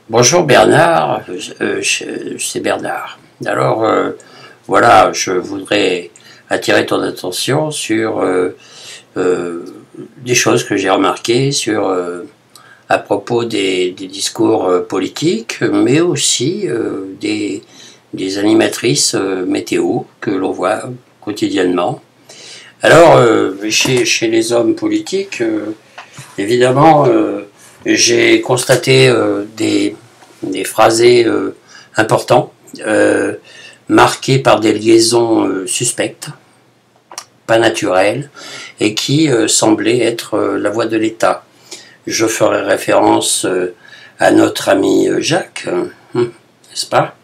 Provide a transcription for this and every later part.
Bonjour Bernard, c'est Bernard. Alors voilà, je voudrais attirer ton attention sur des choses que j'ai remarquées à propos des discours politiques, mais aussi des animatrices météo que l'on voit quotidiennement. Alors, chez les hommes politiques, évidemment, j'ai constaté des phrasés importants, marqués par des liaisons suspectes, pas naturelles, et qui semblaient être la voix de l'État. Je ferai référence à notre ami Jacques, n'est-ce pas,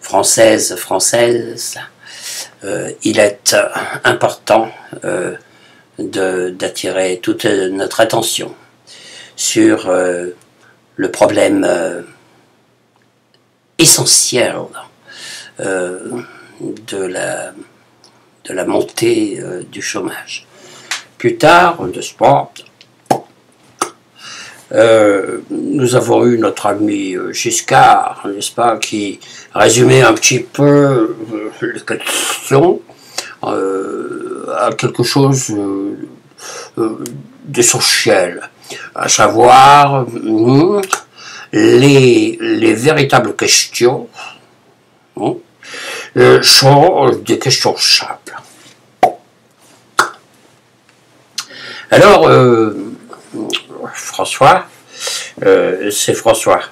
française, il est important d'attirer toute notre attention sur le problème essentiel de la montée du chômage. Plus tard, n'est-ce pas, nous avons eu notre ami Giscard, n'est-ce pas, qui résumait un petit peu les questions à quelque chose d'essentiel, à savoir les véritables questions sont des questions simples. Alors, François, c'est François.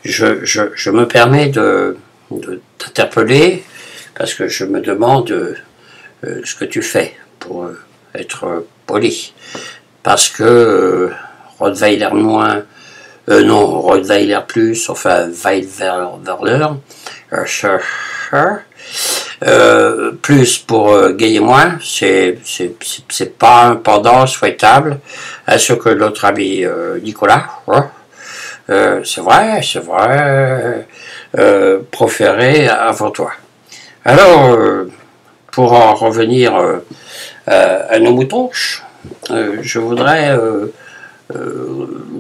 Je me permets de t'interpeller parce que je me demande ce que tu fais pour être poli. Parce que Rottweiler moins, non, Rottweiler plus, enfin Weidwerler, plus pour gay et moins, c'est pas un pendant souhaitable à ce que notre ami Nicolas, c'est vrai, proférait avant toi. Alors, pour en revenir à nos moutons, je voudrais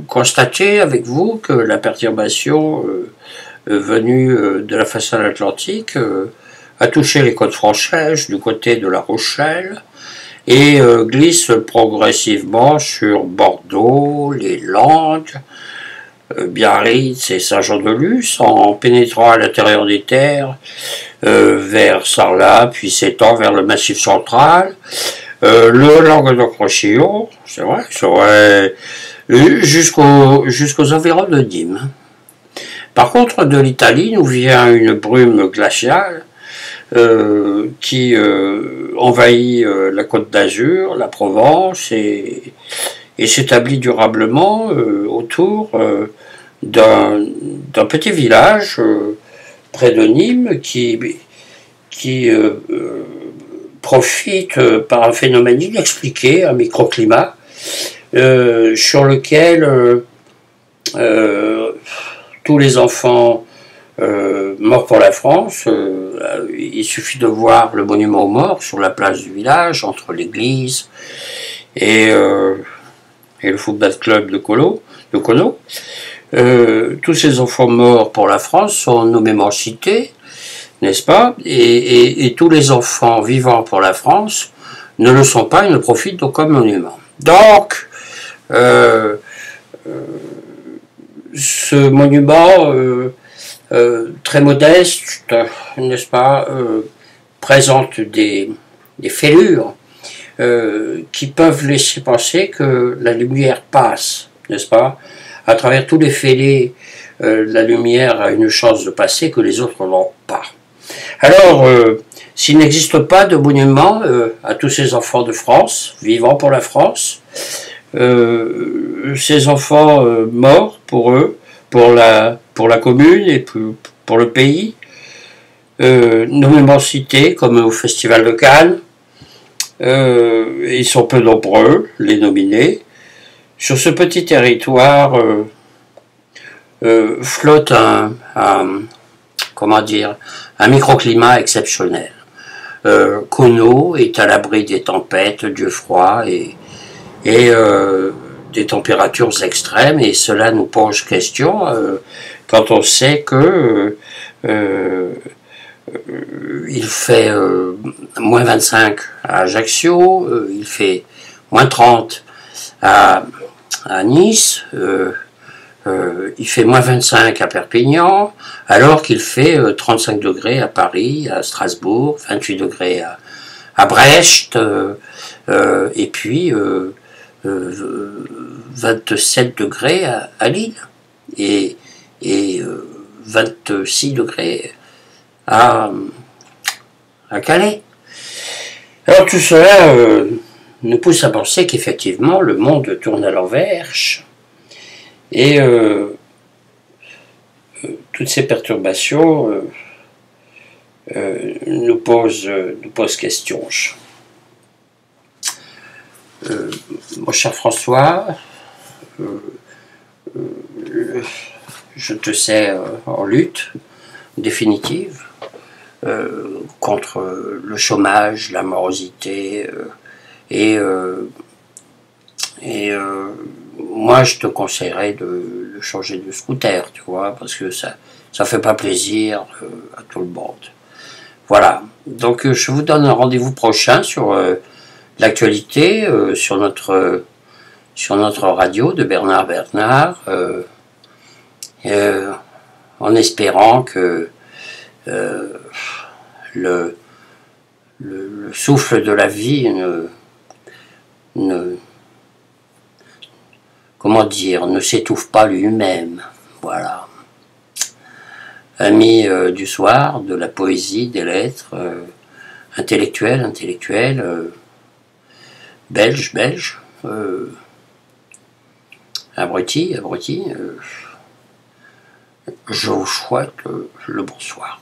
constater avec vous que la perturbation venue de la façade atlantique a touché les côtes françaises du côté de La Rochelle et glisse progressivement sur Bordeaux, les Landes, Biarritz et Saint-Jean-de-Luz en pénétrant à l'intérieur des terres vers Sarlat, puis s'étend vers le Massif central, le Languedoc-Roussillon, c'est vrai, jusqu'aux environs de Nîmes. Par contre, de l'Italie nous vient une brume glaciale qui envahit la Côte d'Azur, la Provence et s'établit durablement autour d'un petit village près de Nîmes qui profite par un phénomène inexpliqué, un microclimat, sur lequel tous les enfants morts pour la France, il suffit de voir le monument aux morts sur la place du village, entre l'église et le football club de Conneau. Tous ces enfants morts pour la France sont nommément cités, n'est-ce pas, et tous les enfants vivants pour la France ne le sont pas et ne profitent d'aucun monument. Donc, ce monument très modeste, n'est-ce pas, présente des fêlures qui peuvent laisser penser que la lumière passe, n'est-ce pas, à travers tous les fêlés. La lumière a une chance de passer que les autres n'ont pas. Alors, s'il n'existe pas de monument à tous ces enfants de France, vivants pour la France, ces enfants morts pour eux, pour la commune et pour le pays, nommément cités comme au Festival de Cannes, ils sont peu nombreux, les nominés. Sur ce petit territoire flotte un microclimat exceptionnel. Conneau est à l'abri des tempêtes, du froid et des températures extrêmes, et cela nous pose question quand on sait que il fait moins 25 à Ajaccio, il fait moins 30 à Nice, il fait moins 25 à Perpignan, alors qu'il fait 35 degrés à Paris, à Strasbourg, 28 degrés à Brest, et puis 27 degrés à Lille, et 26 degrés à Calais. Alors tout cela nous pousse à penser qu'effectivement le monde tourne à l'envers, et toutes ces perturbations nous posent question. Mon cher François, je te sais en lutte définitive contre le chômage, la morosité, et moi je te conseillerais de changer de scooter, tu vois, parce que ça fait pas plaisir à tout le monde. Voilà, donc je vous donne un rendez-vous prochain sur l'actualité, sur notre radio de Bernard Bernard, en espérant que le souffle de la vie ne s'étouffe pas lui-même. Voilà. Amis du soir, de la poésie, des lettres, intellectuels, belges, abrutis, je vous souhaite le bonsoir.